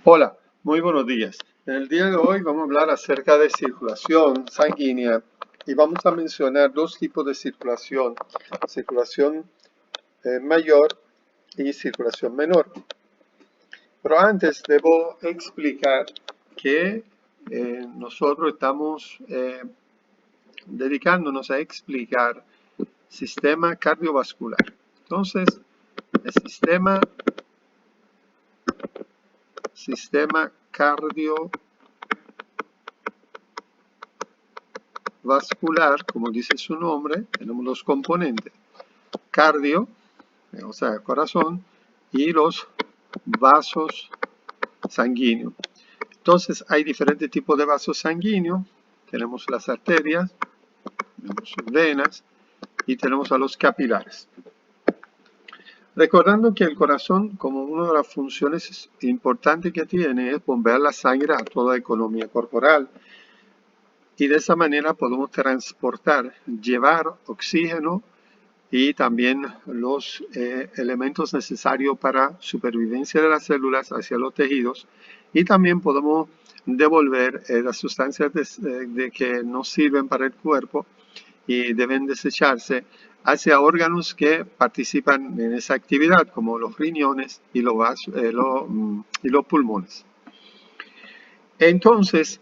Hola, muy buenos días. En el día de hoy vamos a hablar acerca de circulación sanguínea y vamos a mencionar dos tipos de circulación, circulación mayor y circulación menor. Pero antes debo explicar que nosotros estamos dedicándonos a explicar sistema cardiovascular. Entonces, el sistema cardiovascular, como dice su nombre, tenemos los componentes. Cardio, o sea, corazón, y los vasos sanguíneos. Entonces, hay diferentes tipos de vasos sanguíneos. Tenemos las arterias, tenemos venas y tenemos a los capilares. Recordando que el corazón, como una de las funciones importantes que tiene, es bombear la sangre a toda la economía corporal. Y de esa manera podemos transportar, llevar oxígeno y también los elementos necesarios para supervivencia de las células hacia los tejidos, y también podemos devolver las sustancias que no sirven para el cuerpo y deben desecharse hacia órganos que participan en esa actividad, como los riñones y los pulmones. Entonces,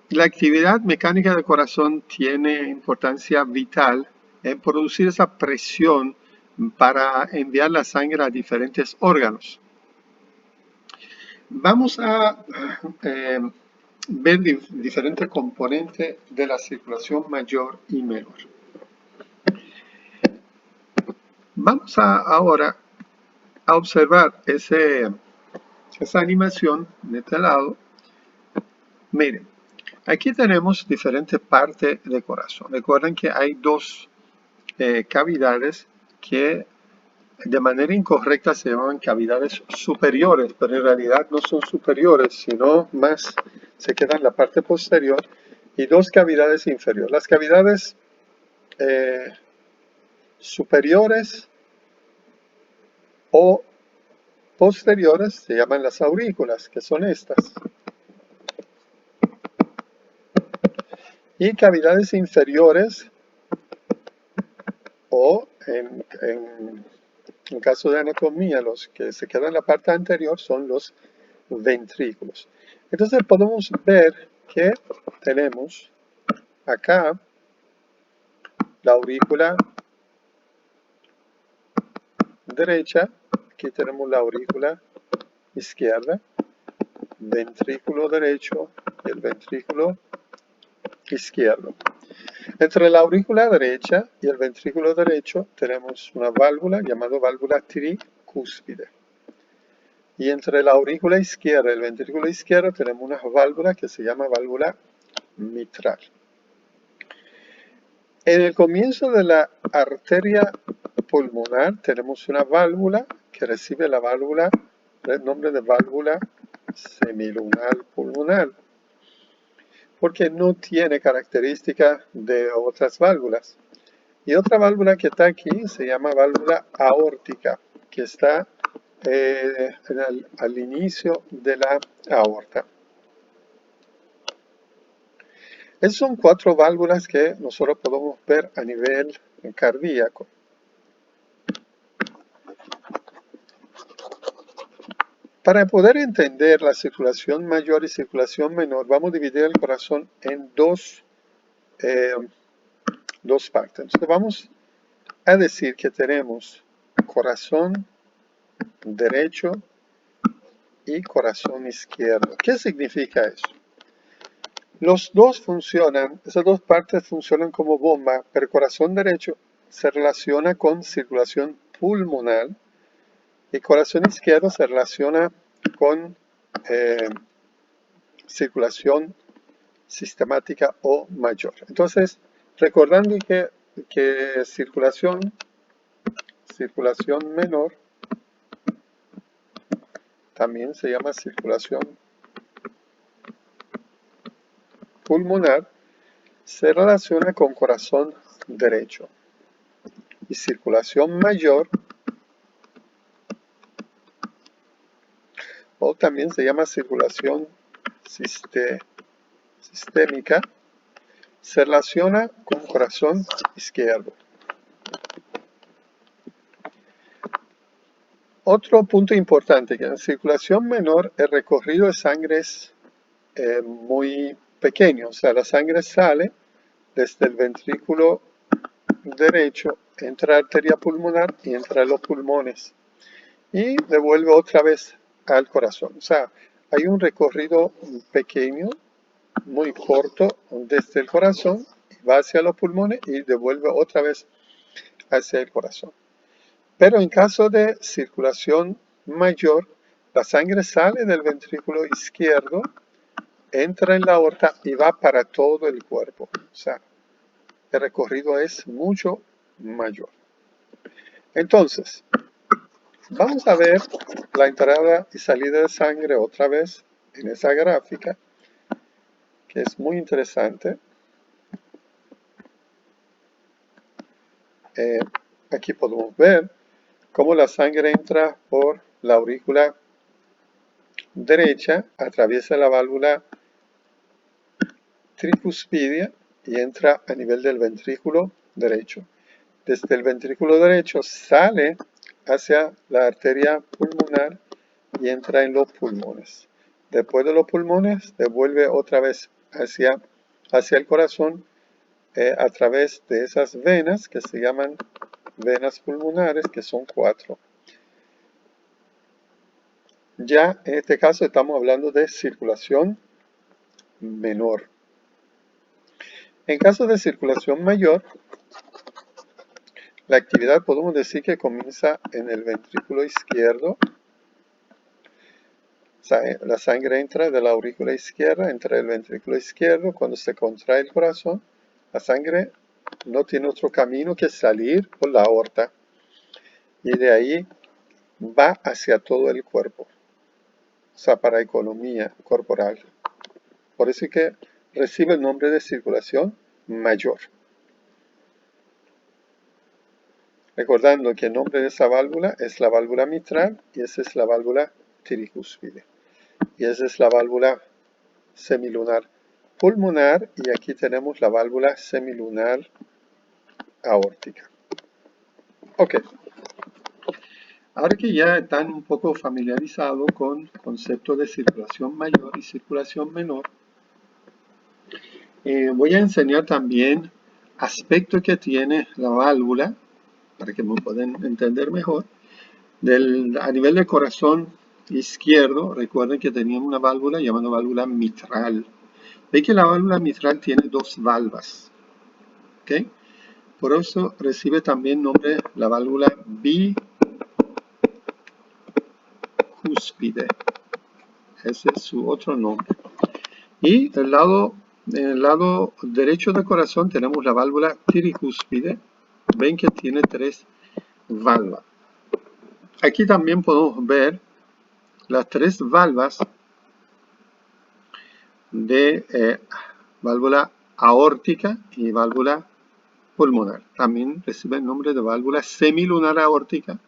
la actividad mecánica del corazón tiene importancia vital en producir esa presión para enviar la sangre a diferentes órganos. Vamos a ver diferentes componentes de la circulación mayor y menor. Vamos ahora a observar esa animación de este lado. Miren, aquí tenemos diferentes partes del corazón. Recuerden que hay dos cavidades que de manera incorrecta se llaman cavidades superiores, pero en realidad no son superiores, sino más se quedan en la parte posterior, y dos cavidades inferiores. Las cavidades superiores o posteriores se llaman las aurículas, que son estas. Y cavidades inferiores, o en caso de anatomía, los que se quedan en la parte anterior son los ventrículos. Entonces podemos ver que tenemos acá la aurícula derecha, aquí tenemos la aurícula izquierda, ventrículo derecho y el ventrículo izquierdo. Entre la aurícula derecha y el ventrículo derecho tenemos una válvula llamada válvula tricúspide. Y entre la aurícula izquierda y el ventrículo izquierdo tenemos una válvula que se llama válvula mitral. En el comienzo de la arteria pulmonar tenemos una válvula que recibe el nombre de válvula semilunar pulmonar, porque no tiene características de otras válvulas. Y otra válvula que está aquí se llama válvula aórtica, que está al inicio de la aorta. Esas son cuatro válvulas que nosotros podemos ver a nivel cardíaco. Para poder entender la circulación mayor y circulación menor, vamos a dividir el corazón en dos partes. Entonces vamos a decir que tenemos corazón derecho y corazón izquierdo. ¿Qué significa eso? Los dos funcionan, esas dos partes funcionan como bomba, pero el corazón derecho se relaciona con circulación pulmonar y el corazón izquierdo se relaciona con circulación sistemática o mayor. Entonces, recordando que circulación menor también se llama circulación pulmonar, se relaciona con corazón derecho. Y circulación mayor o también se llama circulación sistémica, se relaciona con el corazón izquierdo. Otro punto importante, que en la circulación menor el recorrido de sangre es muy pequeño, o sea, la sangre sale desde el ventrículo derecho, entra a la arteria pulmonar y entra a los pulmones y devuelve otra vez al corazón. O sea, hay un recorrido pequeño, muy corto, desde el corazón, va hacia los pulmones y devuelve otra vez hacia el corazón. Pero en caso de circulación mayor, la sangre sale del ventrículo izquierdo, entra en la aorta y va para todo el cuerpo. O sea, el recorrido es mucho mayor. Entonces, vamos a ver la entrada y salida de sangre otra vez en esa gráfica, que es muy interesante. Aquí podemos ver cómo la sangre entra por la aurícula derecha, atraviesa la válvula tricuspidia y entra a nivel del ventrículo derecho. Desde el ventrículo derecho sale hacia la arteria pulmonar y entra en los pulmones. Después de los pulmones, devuelve otra vez hacia el corazón a través de esas venas que se llaman venas pulmonares, que son 4. Ya en este caso estamos hablando de circulación menor. En caso de circulación mayor, la actividad podemos decir que comienza en el ventrículo izquierdo. La sangre entra de la aurícula izquierda, entra el ventrículo izquierdo. Cuando se contrae el corazón, la sangre no tiene otro camino que salir por la aorta. Y de ahí va hacia todo el cuerpo. O sea, para economía corporal. Por eso es que recibe el nombre de circulación mayor. Recordando que el nombre de esa válvula es la válvula mitral y esa es la válvula tricúspide. Y esa es la válvula semilunar pulmonar y aquí tenemos la válvula semilunar aórtica. Ok. Ahora que ya están un poco familiarizados con conceptos de circulación mayor y circulación menor, voy a enseñar también aspectos que tiene la válvula, para que me puedan entender mejor. A nivel del corazón izquierdo, recuerden que teníamos una válvula llamada válvula mitral. Ve que la válvula mitral tiene 2 valvas. ¿Okay? Por eso recibe también nombre la válvula bicúspide. Ese es su otro nombre. Y en el lado derecho del corazón tenemos la válvula tricúspide. Ven que tiene 3 valvas. Aquí también podemos ver las 3 valvas de válvula aórtica y válvula pulmonar. También recibe el nombre de válvula semilunar aórtica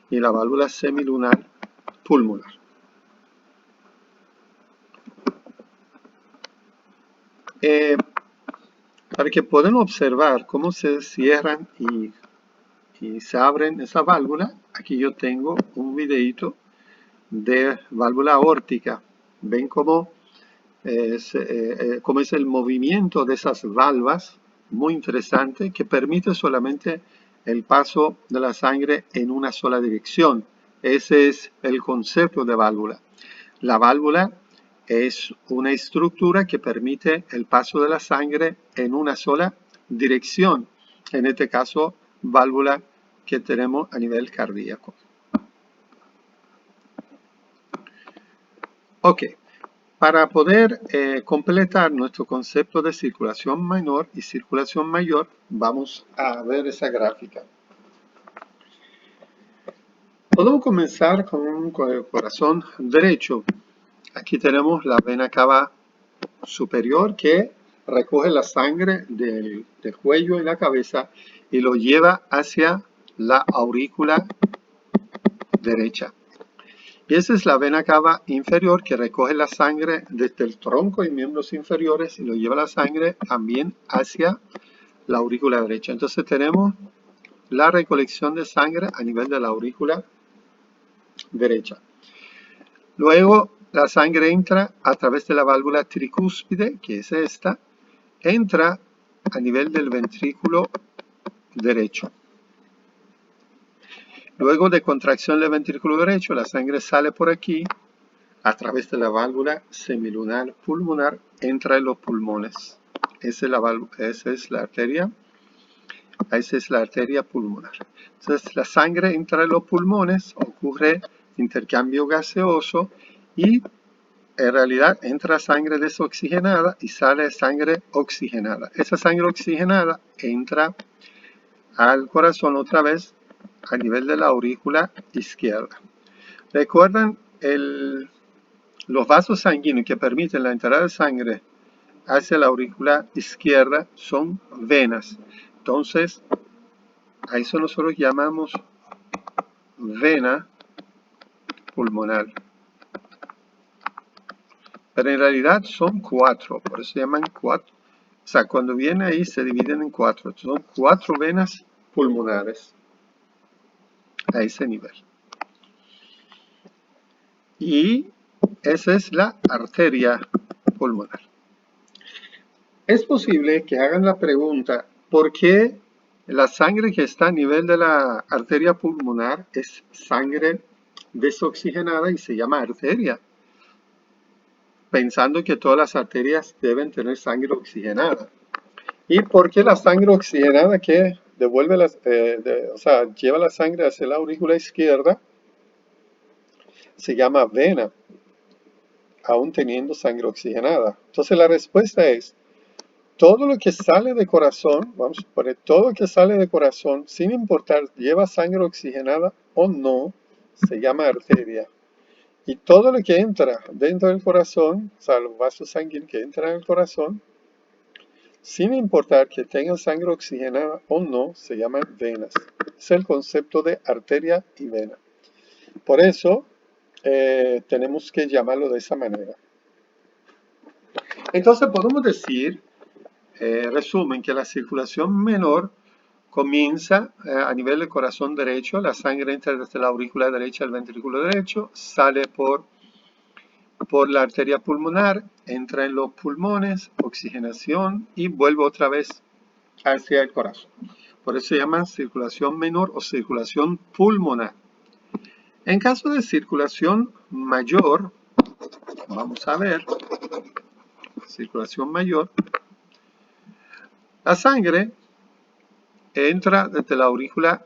y la válvula semilunar pulmonar. Para que puedan observar cómo se cierran y se abren esa válvula, aquí yo tengo un videito de válvula aórtica. Ven cómo es el movimiento de esas valvas, muy interesante, que permite solamente el paso de la sangre en una sola dirección. Ese es el concepto de válvula. La válvula es una estructura que permite el paso de la sangre en una sola dirección. En este caso, válvula que tenemos a nivel cardíaco. Ok. Para poder completar nuestro concepto de circulación menor y circulación mayor, vamos a ver esa gráfica. Podemos comenzar con el corazón derecho. Aquí tenemos la vena cava superior que recoge la sangre del cuello y la cabeza y lo lleva hacia la aurícula derecha. Y esa es la vena cava inferior que recoge la sangre desde el tronco y miembros inferiores y lo lleva la sangre también hacia la aurícula derecha. Entonces tenemos la recolección de sangre a nivel de la aurícula derecha. Luego la sangre entra a través de la válvula tricúspide, que es esta, entra a nivel del ventrículo derecho. Luego de contracción del ventrículo derecho, la sangre sale por aquí a través de la válvula semilunar pulmonar, entra en los pulmones. Esa es la arteria. Esa es la arteria pulmonar. Entonces la sangre entra en los pulmones, ocurre intercambio gaseoso y en realidad entra sangre desoxigenada y sale sangre oxigenada. Esa sangre oxigenada entra al corazón otra vez a nivel de la aurícula izquierda. ¿Recuerdan los vasos sanguíneos que permiten la entrada de sangre hacia la aurícula izquierda? Son venas. Entonces, a eso nosotros llamamos vena pulmonar. Pero en realidad son 4, por eso se llaman 4. O sea, cuando viene ahí se dividen en 4. Son 4 venas pulmonares a ese nivel. Y esa es la arteria pulmonar. Es posible que hagan la pregunta, ¿por qué la sangre que está a nivel de la arteria pulmonar es sangre desoxigenada y se llama arteria? Pensando que todas las arterias deben tener sangre oxigenada. ¿Y por qué la sangre oxigenada que devuelve lleva la sangre hacia la aurícula izquierda se llama vena, aún teniendo sangre oxigenada? Entonces la respuesta es, todo lo que sale de corazón, vamos a poner todo lo que sale de corazón, sin importar lleva sangre oxigenada o no, se llama arteria. Y todo lo que entra dentro del corazón, o sea, los vasos sanguíneos que entran en el corazón, sin importar que tengan sangre oxigenada o no, se llaman venas. Es el concepto de arteria y vena. Por eso tenemos que llamarlo de esa manera. Entonces podemos decir, resumen, que la circulación menor comienza a nivel del corazón derecho, la sangre entra desde la aurícula derecha al ventrículo derecho, sale por la arteria pulmonar, entra en los pulmones, oxigenación y vuelve otra vez hacia el corazón. Por eso se llama circulación menor o circulación pulmonar. En caso de circulación mayor, vamos a ver, circulación mayor, la sangre entra desde la aurícula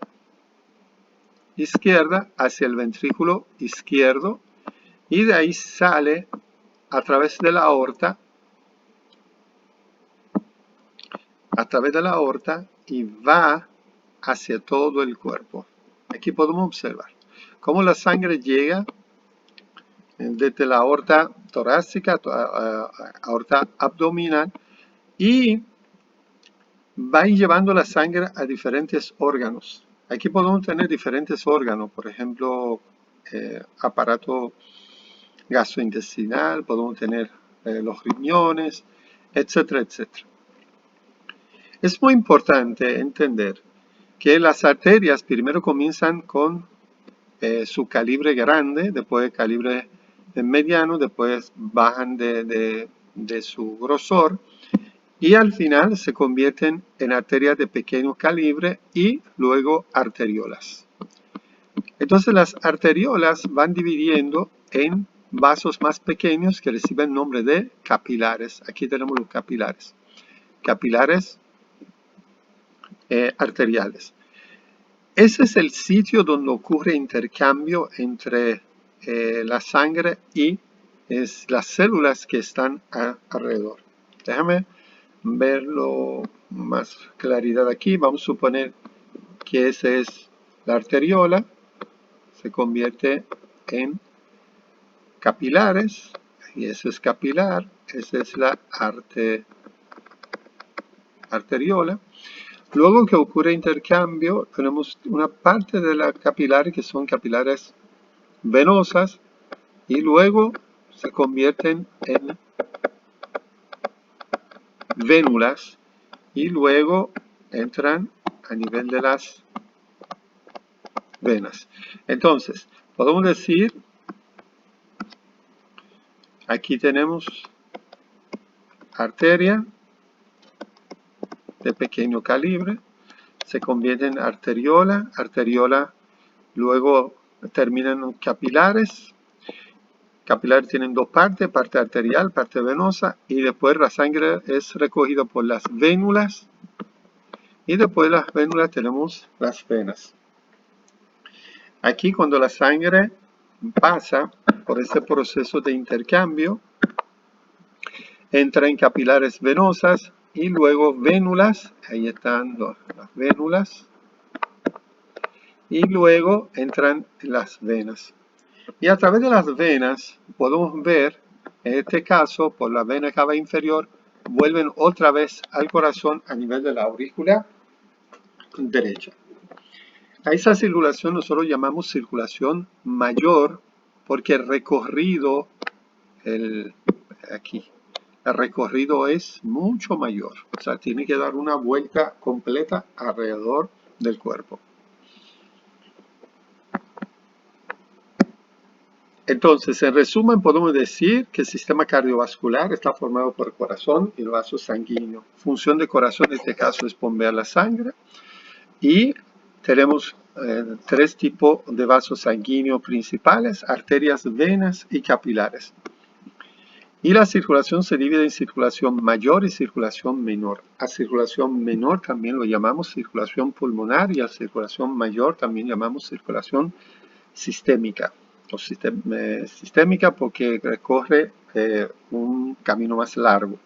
izquierda hacia el ventrículo izquierdo y de ahí sale a través de la aorta, y va hacia todo el cuerpo. Aquí podemos observar cómo la sangre llega desde la aorta torácica, aorta abdominal, y va llevando la sangre a diferentes órganos. Aquí podemos tener diferentes órganos, por ejemplo, aparato gastrointestinal, podemos tener los riñones, etcétera, etcétera. Es muy importante entender que las arterias primero comienzan con su calibre grande, después calibre mediano, después bajan de su grosor y al final se convierten en arterias de pequeño calibre y luego arteriolas. Entonces las arteriolas van dividiendo en vasos más pequeños que reciben el nombre de capilares. Aquí tenemos los capilares. Capilares arteriales. Ese es el sitio donde ocurre intercambio entre la sangre y las células que están alrededor. Déjame verlo más claridad aquí. Vamos a suponer que esa es la arteriola. Se convierte en capilares. Y ese es capilar. Esa es la arteriola. Luego que ocurre intercambio, tenemos una parte de la capilar que son capilares venosas y luego se convierten en vénulas y luego entran a nivel de las venas. Entonces, podemos decir, aquí tenemos arteria de pequeño calibre, se convierte en arteriola, arteriola luego terminan en capilares. Capilares tienen dos partes, parte arterial, parte venosa, y después la sangre es recogida por las vénulas, y después de las vénulas tenemos las venas. Aquí cuando la sangre pasa por ese proceso de intercambio, entra en capilares venosas y luego vénulas, ahí están las vénulas, y luego entran las venas. Y a través de las venas podemos ver, en este caso, por la vena cava inferior, vuelven otra vez al corazón a nivel de la aurícula derecha. A esa circulación nosotros llamamos circulación mayor porque el recorrido, aquí, el recorrido es mucho mayor. O sea, tiene que dar una vuelta completa alrededor del cuerpo. Entonces, en resumen, podemos decir que el sistema cardiovascular está formado por el corazón y el vaso sanguíneo. Función del corazón en este caso es bombear la sangre. Y tenemos tres tipos de vasos sanguíneos principales: arterias, venas y capilares. Y la circulación se divide en circulación mayor y circulación menor. A circulación menor también lo llamamos circulación pulmonar y a circulación mayor también llamamos circulación sistémica. O sistémica porque recorre un camino más largo.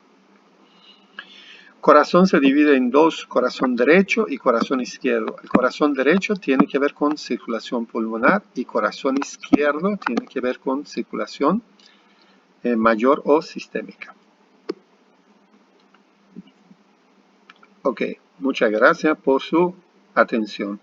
Corazón se divide en dos: corazón derecho y corazón izquierdo. El corazón derecho tiene que ver con circulación pulmonar y corazón izquierdo tiene que ver con circulación mayor o sistémica. Ok, muchas gracias por su atención.